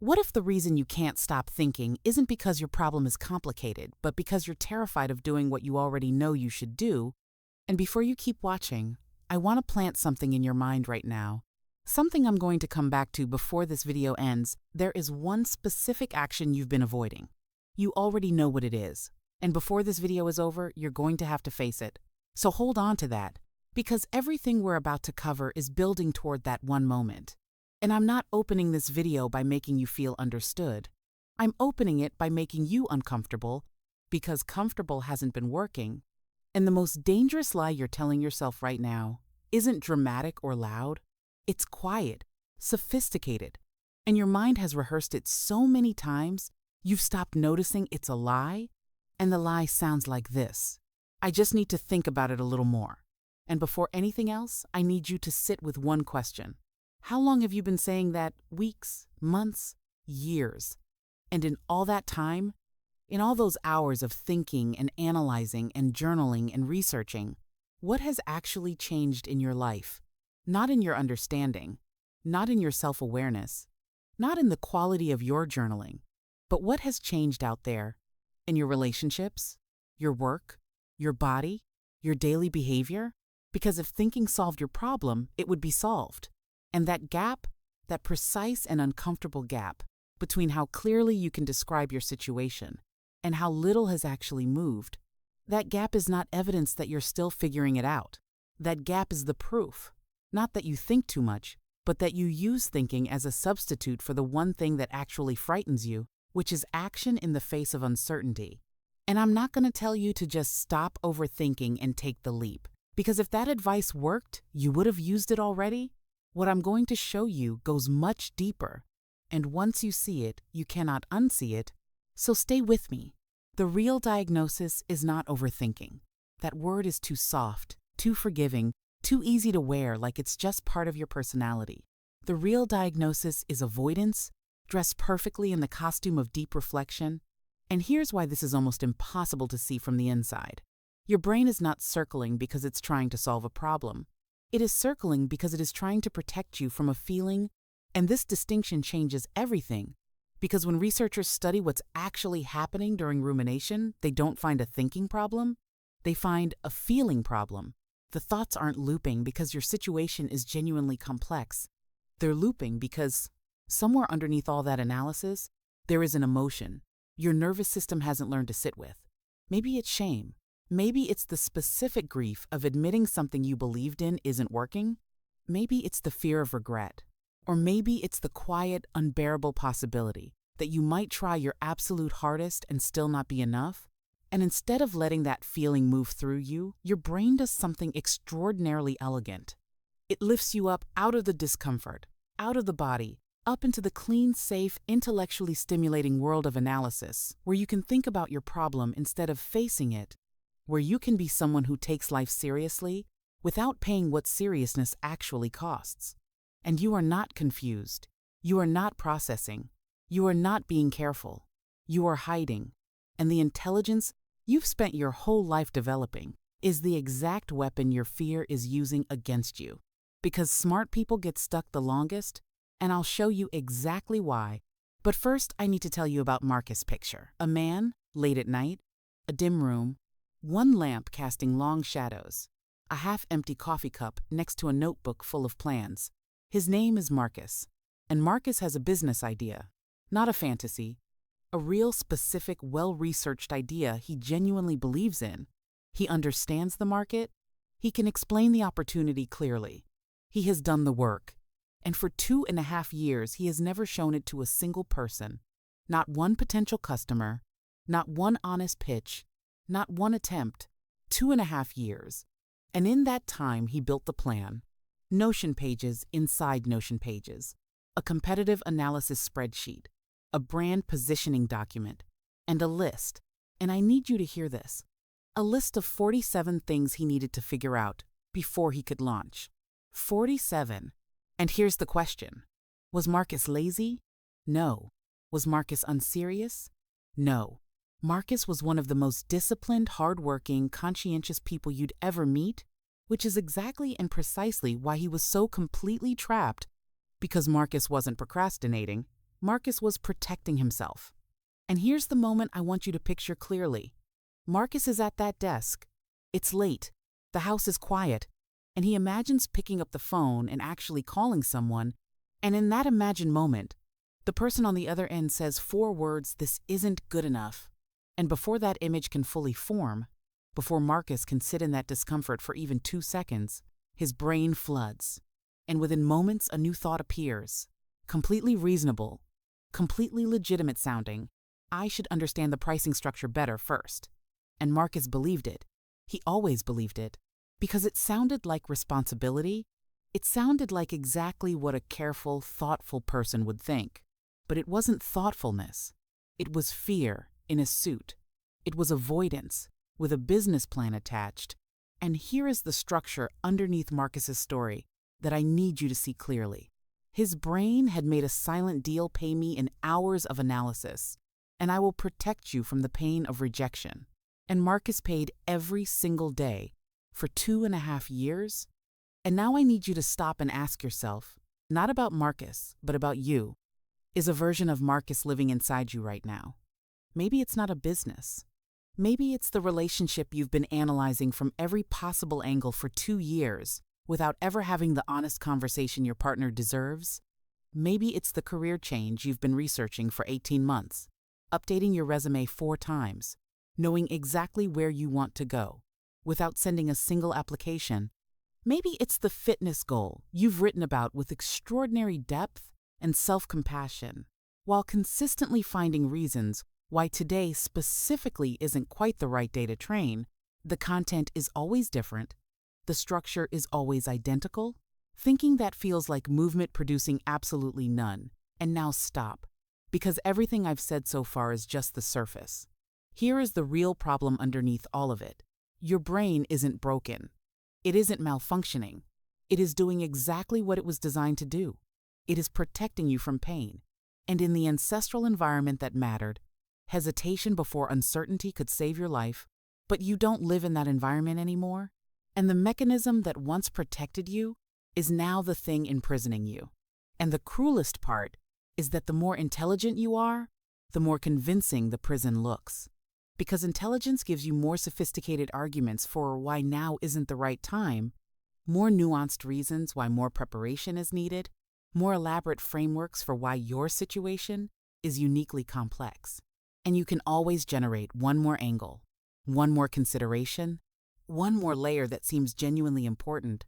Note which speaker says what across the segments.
Speaker 1: What if the reason you can't stop thinking isn't because your problem is complicated, but because you're terrified of doing what you already know you should do? And before you keep watching, I want to plant something in your mind right now. Something I'm going to come back to before this video ends. There is one specific action you've been avoiding. You already know what it is. And before this video is over, you're going to have to face it. So hold on to that, because everything we're about to cover is building toward that one moment. And I'm not opening this video by making you feel understood. I'm opening it by making you uncomfortable, because comfortable hasn't been working. And the most dangerous lie you're telling yourself right now isn't dramatic or loud. It's quiet, sophisticated, and your mind has rehearsed it so many times, you've stopped noticing it's a lie, and the lie sounds like this. I just need to think about it a little more. And before anything else, I need you to sit with one question. How long have you been saying that? Weeks, months, years? And in all that time, in all those hours of thinking and analyzing and journaling and researching, what has actually changed in your life? Not in your understanding, not in your self-awareness, not in the quality of your journaling, but what has changed out there in your relationships, your work, your body, your daily behavior? Because if thinking solved your problem, it would be solved. And that gap, that precise and uncomfortable gap between how clearly you can describe your situation and how little has actually moved, that gap is not evidence that you're still figuring it out. That gap is the proof. Not that you think too much, but that you use thinking as a substitute for the one thing that actually frightens you, which is action in the face of uncertainty. And I'm not going to tell you to just stop overthinking and take the leap, because if that advice worked, you would have used it already. What I'm going to show you goes much deeper, and once you see it, you cannot unsee it, so stay with me. The real diagnosis is not overthinking. That word is too soft, too forgiving, too easy to wear like it's just part of your personality. The real diagnosis is avoidance, dressed perfectly in the costume of deep reflection. And here's why this is almost impossible to see from the inside. Your brain is not circling because it's trying to solve a problem. It is circling because it is trying to protect you from a feeling, and this distinction changes everything. Because when researchers study what's actually happening during rumination, they don't find a thinking problem, they find a feeling problem. The thoughts aren't looping because your situation is genuinely complex. They're looping because somewhere underneath all that analysis, there is an emotion your nervous system hasn't learned to sit with. Maybe it's shame. Maybe it's the specific grief of admitting something you believed in isn't working. Maybe it's the fear of regret. Or maybe it's the quiet, unbearable possibility that you might try your absolute hardest and still not be enough. And instead of letting that feeling move through you, your brain does something extraordinarily elegant. It lifts you up out of the discomfort, out of the body, up into the clean, safe, intellectually stimulating world of analysis, where you can think about your problem instead of facing it, where you can be someone who takes life seriously without paying what seriousness actually costs. And you are not confused. You are not processing. You are not being careful. You are hiding. And the intelligence you've spent your whole life developing is the exact weapon your fear is using against you. Because smart people get stuck the longest, and I'll show you exactly why. But first, I need to tell you about Marcus' picture. A man, late at night, a dim room, one lamp casting long shadows, a half-empty coffee cup next to a notebook full of plans. His name is Marcus, and Marcus has a business idea, not a fantasy, a real specific, well-researched idea he genuinely believes in. He understands the market. He can explain the opportunity clearly. He has done the work. And for 2.5 years, he has never shown it to a single person. Not one potential customer, not one honest pitch, not one attempt. 2.5 years. And in that time, he built the plan. Notion pages inside Notion pages. A competitive analysis spreadsheet. A brand positioning document, and a list, and I need you to hear this, a list of 47 things he needed to figure out before he could launch. 47. And here's the question. Was Marcus lazy? No. Was Marcus unserious? No. Marcus was one of the most disciplined, hardworking, conscientious people you'd ever meet, which is exactly and precisely why he was so completely trapped, because Marcus wasn't procrastinating. Marcus was protecting himself. And here's the moment I want you to picture clearly. Marcus is at that desk. It's late. The house is quiet. And he imagines picking up the phone and actually calling someone. And in that imagined moment, the person on the other end says 4 words, "This isn't good enough." And before that image can fully form, before Marcus can sit in that discomfort for even 2 seconds, his brain floods. And within moments, a new thought appears. Completely reasonable, completely legitimate sounding. I should understand the pricing structure better first. And Marcus believed it. He always believed it. Because it sounded like responsibility. It sounded like exactly what a careful, thoughtful person would think. But it wasn't thoughtfulness. It was fear in a suit. It was avoidance with a business plan attached. And here is the structure underneath Marcus's story that I need you to see clearly. His brain had made a silent deal: pay me in hours of analysis, and I will protect you from the pain of rejection. And Marcus paid every single day for 2.5 years. And now I need you to stop and ask yourself, not about Marcus, but about you. Is a version of Marcus living inside you right now? Maybe it's not a business. Maybe it's the relationship you've been analyzing from every possible angle for 2 years without ever having the honest conversation your partner deserves. Maybe it's the career change you've been researching for 18 months, updating your resume 4 times, knowing exactly where you want to go, without sending a single application. Maybe it's the fitness goal you've written about with extraordinary depth and self-compassion, while consistently finding reasons why today specifically isn't quite the right day to train. The content is always different. The structure is always identical. Thinking that feels like movement producing absolutely none. And now stop, because everything I've said so far is just the surface. Here is the real problem underneath all of it. Your brain isn't broken. It isn't malfunctioning. It is doing exactly what it was designed to do. It is protecting you from pain. And in the ancestral environment that mattered, hesitation before uncertainty could save your life, but you don't live in that environment anymore. And the mechanism that once protected you is now the thing imprisoning you. And the cruelest part is that the more intelligent you are, the more convincing the prison looks. Because intelligence gives you more sophisticated arguments for why now isn't the right time, more nuanced reasons why more preparation is needed, more elaborate frameworks for why your situation is uniquely complex. And you can always generate one more angle, one more consideration, one more layer that seems genuinely important.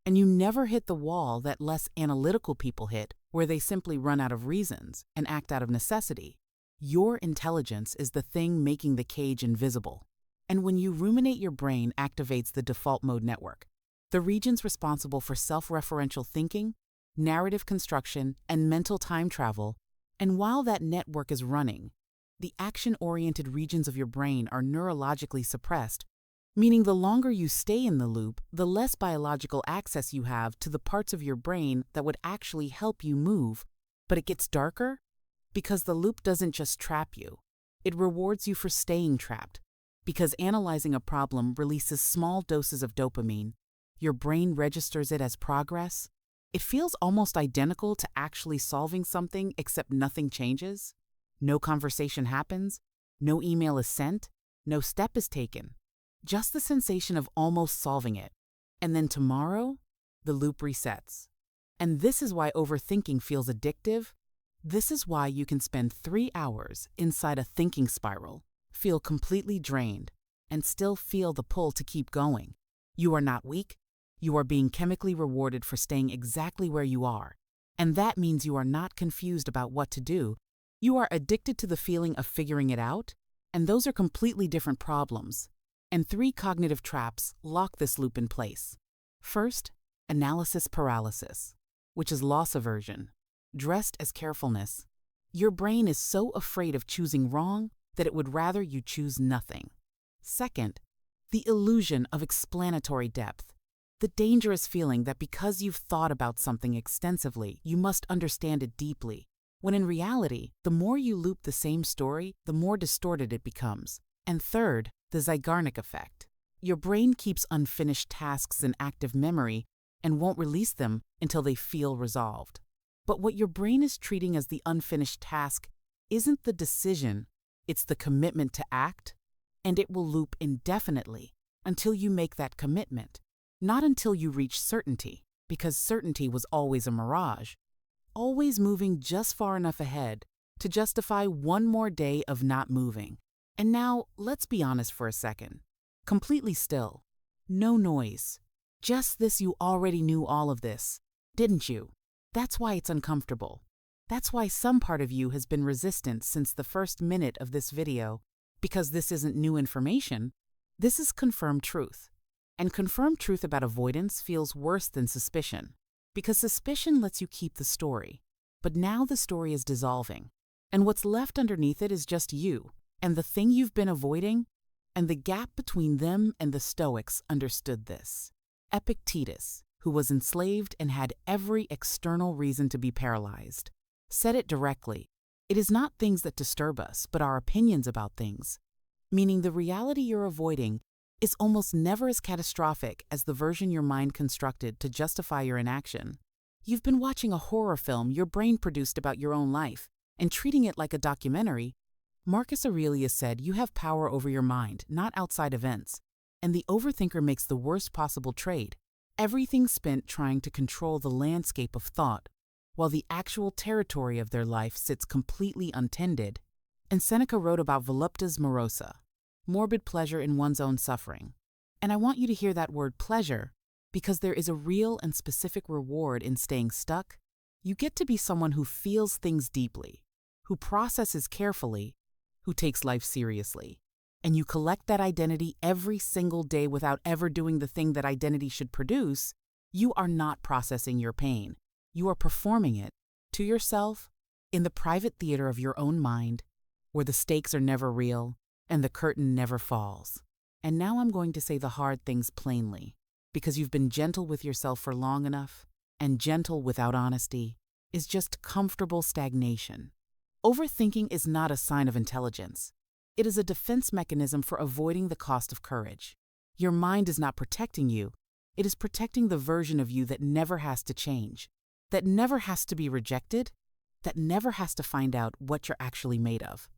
Speaker 1: And you never hit the wall that less analytical people hit, where they simply run out of reasons and act out of necessity. Your intelligence is the thing making the cage invisible. And when you ruminate, your brain activates the default mode network, the regions responsible for self-referential thinking, narrative construction, and mental time travel. And while that network is running, the action-oriented regions of your brain are neurologically suppressed, meaning the longer you stay in the loop, the less biological access you have to the parts of your brain that would actually help you move. But it gets darker because the loop doesn't just trap you. It rewards you for staying trapped, because analyzing a problem releases small doses of dopamine. Your brain registers it as progress. It feels almost identical to actually solving something, except nothing changes. No conversation happens, no email is sent, no step is taken. Just the sensation of almost solving it. And then tomorrow, the loop resets. And this is why overthinking feels addictive. This is why you can spend 3 hours inside a thinking spiral, feel completely drained, and still feel the pull to keep going. You are not weak. You are being chemically rewarded for staying exactly where you are. And that means you are not confused about what to do. You are addicted to the feeling of figuring it out, and those are completely different problems. And 3 cognitive traps lock this loop in place. First, analysis paralysis, which is loss aversion, dressed as carefulness. Your brain is so afraid of choosing wrong that it would rather you choose nothing. Second, the illusion of explanatory depth, the dangerous feeling that because you've thought about something extensively, you must understand it deeply, when in reality, the more you loop the same story, the more distorted it becomes. And third, the Zeigarnik effect. Your brain keeps unfinished tasks in active memory and won't release them until they feel resolved. But what your brain is treating as the unfinished task isn't the decision, it's the commitment to act, and it will loop indefinitely until you make that commitment, not until you reach certainty, because certainty was always a mirage, always moving just far enough ahead to justify one more day of not moving. And now, let's be honest for a second. Completely still. No noise. Just this: you already knew all of this, didn't you? That's why it's uncomfortable. That's why some part of you has been resistant since the first minute of this video, because this isn't new information. This is confirmed truth. And confirmed truth about avoidance feels worse than suspicion, because suspicion lets you keep the story. But now the story is dissolving, and what's left underneath it is just you, and the thing you've been avoiding, and the gap between them and the Stoics understood this. Epictetus, who was enslaved and had every external reason to be paralyzed, said it directly: it is not things that disturb us, but our opinions about things. Meaning the reality you're avoiding is almost never as catastrophic as the version your mind constructed to justify your inaction. You've been watching a horror film your brain produced about your own life and treating it like a documentary. Marcus Aurelius said you have power over your mind, not outside events. And the overthinker makes the worst possible trade. Everything spent trying to control the landscape of thought, while the actual territory of their life sits completely untended. And Seneca wrote about voluptas morosa, morbid pleasure in one's own suffering. And I want you to hear that word pleasure, because there is a real and specific reward in staying stuck. You get to be someone who feels things deeply, who processes carefully, who takes life seriously. And you collect that identity every single day without ever doing the thing that identity should produce. You are not processing your pain. You are performing it to yourself in the private theater of your own mind, where the stakes are never real and the curtain never falls. And now I'm going to say the hard things plainly, because you've been gentle with yourself for long enough, and gentle without honesty is just comfortable stagnation. Overthinking is not a sign of intelligence. It is a defense mechanism for avoiding the cost of courage. Your mind is not protecting you. It is protecting the version of you that never has to change, that never has to be rejected, that never has to find out what you're actually made of.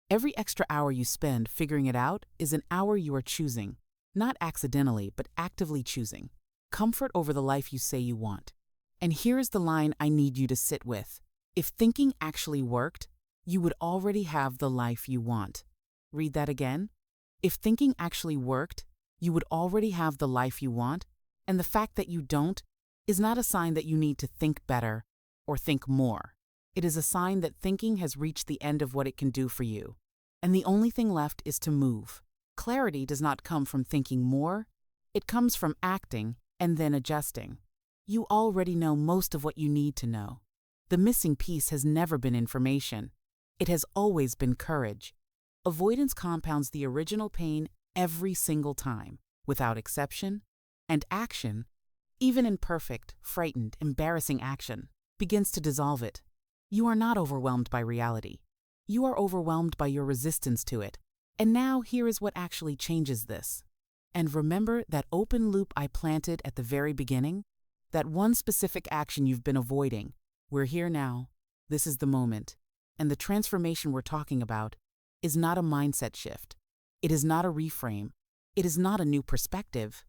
Speaker 1: Every extra hour you spend figuring it out is an hour you are choosing, not accidentally, but actively choosing, comfort over the life you say you want. And here is the line I need you to sit with. If thinking actually worked, you would already have the life you want. Read that again. If thinking actually worked, you would already have the life you want, and the fact that you don't is not a sign that you need to think better or think more. It is a sign that thinking has reached the end of what it can do for you, and the only thing left is to move. Clarity does not come from thinking more. It comes from acting and then adjusting. You already know most of what you need to know. The missing piece has never been information. It has always been courage. Avoidance compounds the original pain every single time, without exception, and action, even imperfect, frightened, embarrassing action, begins to dissolve it. You are not overwhelmed by reality. You are overwhelmed by your resistance to it. And now here is what actually changes this. And remember that open loop I planted at the very beginning? That one specific action you've been avoiding. We're here now. This is the moment. And the transformation we're talking about is not a mindset shift. It is not a reframe. It is not a new perspective.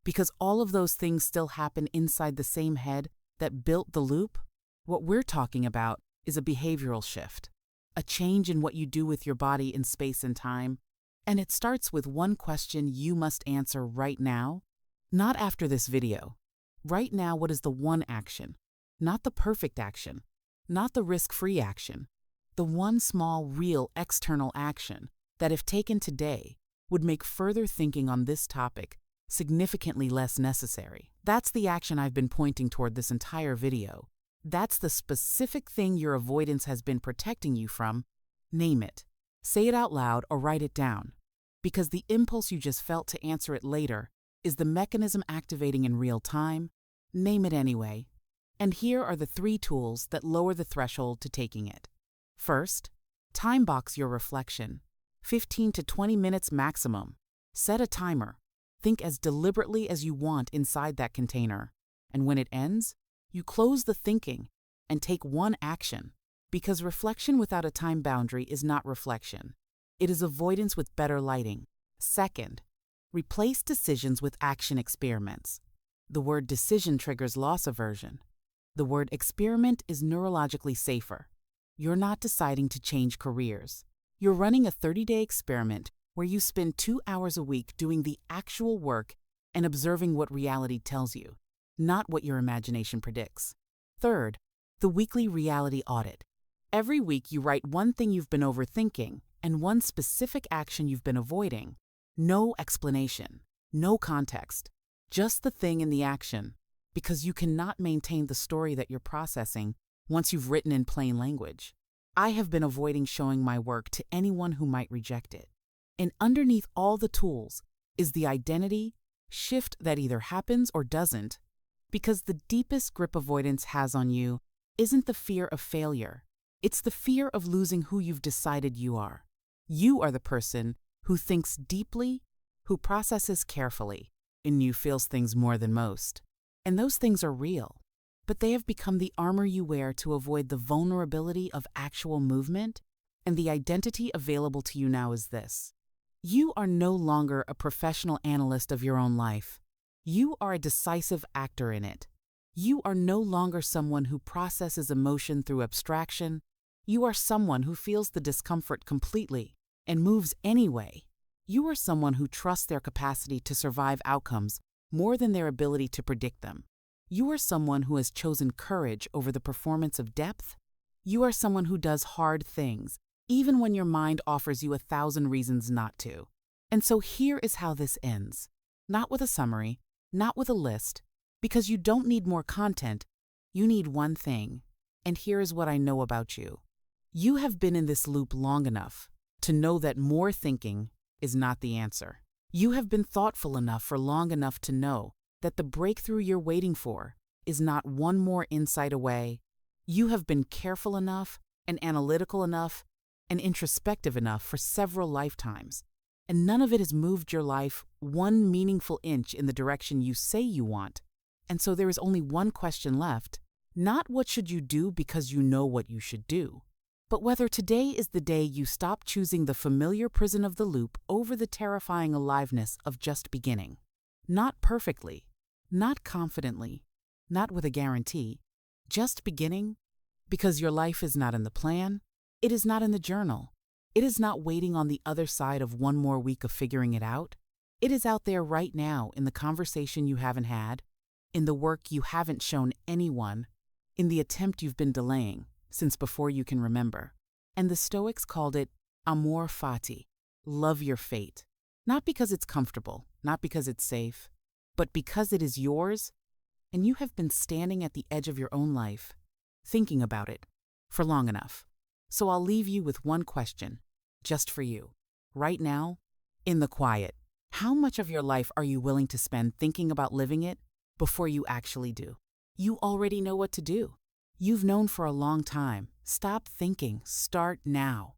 Speaker 1: Because all of those things still happen inside the same head that built the loop. What we're talking about is a behavioral shift, a change in what you do with your body in space and time. And it starts with one question you must answer right now, not after this video. Right now, what is the one action? Not the perfect action, not the risk-free action. The one small, real, external action that, if taken today, would make further thinking on this topic significantly less necessary. That's the action I've been pointing toward this entire video. That's the specific thing your avoidance has been protecting you from. Name it. Say it out loud or write it down. Because the impulse you just felt to answer it later is the mechanism activating in real time. Name it anyway. And here are the 3 tools that lower the threshold to taking it. First, time box your reflection. 15 to 20 minutes maximum. Set a timer. Think as deliberately as you want inside that container. And when it ends, you close the thinking and take one action. Because reflection without a time boundary is not reflection. It is avoidance with better lighting. Second, replace decisions with action experiments. The word decision triggers loss aversion. The word experiment is neurologically safer. You're not deciding to change careers. You're running a 30-day experiment where you spend 2 hours a week doing the actual work and observing what reality tells you, not what your imagination predicts. Third, the weekly reality audit. Every week you write one thing you've been overthinking and one specific action you've been avoiding. No explanation, no context, just the thing and the action, because you cannot maintain the story that you're processing once you've written in plain language. I have been avoiding showing my work to anyone who might reject it. And underneath all the tools is the identity shift that either happens or doesn't, because the deepest grip avoidance has on you isn't the fear of failure. It's the fear of losing who you've decided you are. You are the person who thinks deeply, who processes carefully, and you feels things more than most. And those things are real, but they have become the armor you wear to avoid the vulnerability of actual movement, and the identity available to you now is this. You are no longer a professional analyst of your own life. You are a decisive actor in it. You are no longer someone who processes emotion through abstraction. You are someone who feels the discomfort completely and moves anyway. You are someone who trusts their capacity to survive outcomes more than their ability to predict them. You are someone who has chosen courage over the performance of depth. You are someone who does hard things, even when your mind offers you 1,000 reasons not to. And so here is how this ends. Not with a summary, not with a list, because you don't need more content. You need one thing. And here is what I know about you. You have been in this loop long enough to know that more thinking is not the answer. You have been thoughtful enough for long enough to know that the breakthrough you're waiting for is not one more insight away. You have been careful enough and analytical enough and introspective enough for several lifetimes, and none of it has moved your life one meaningful inch in the direction you say you want. And so there is only one question left, not what should you do because you know what you should do, but whether today is the day you stop choosing the familiar prison of the loop over the terrifying aliveness of just beginning. Not perfectly, not confidently, not with a guarantee, just beginning, because your life is not in the plan, it is not in the journal, it is not waiting on the other side of one more week of figuring it out. It is out there right now in the conversation you haven't had, in the work you haven't shown anyone, in the attempt you've been delaying since before you can remember. And the Stoics called it amor fati, love your fate. Not because it's comfortable, not because it's safe, but because it is yours, and you have been standing at the edge of your own life, thinking about it, for long enough. So I'll leave you with one question, just for you. Right now, in the quiet, how much of your life are you willing to spend thinking about living it before you actually do? You already know what to do. You've known for a long time. Stop thinking. Start now.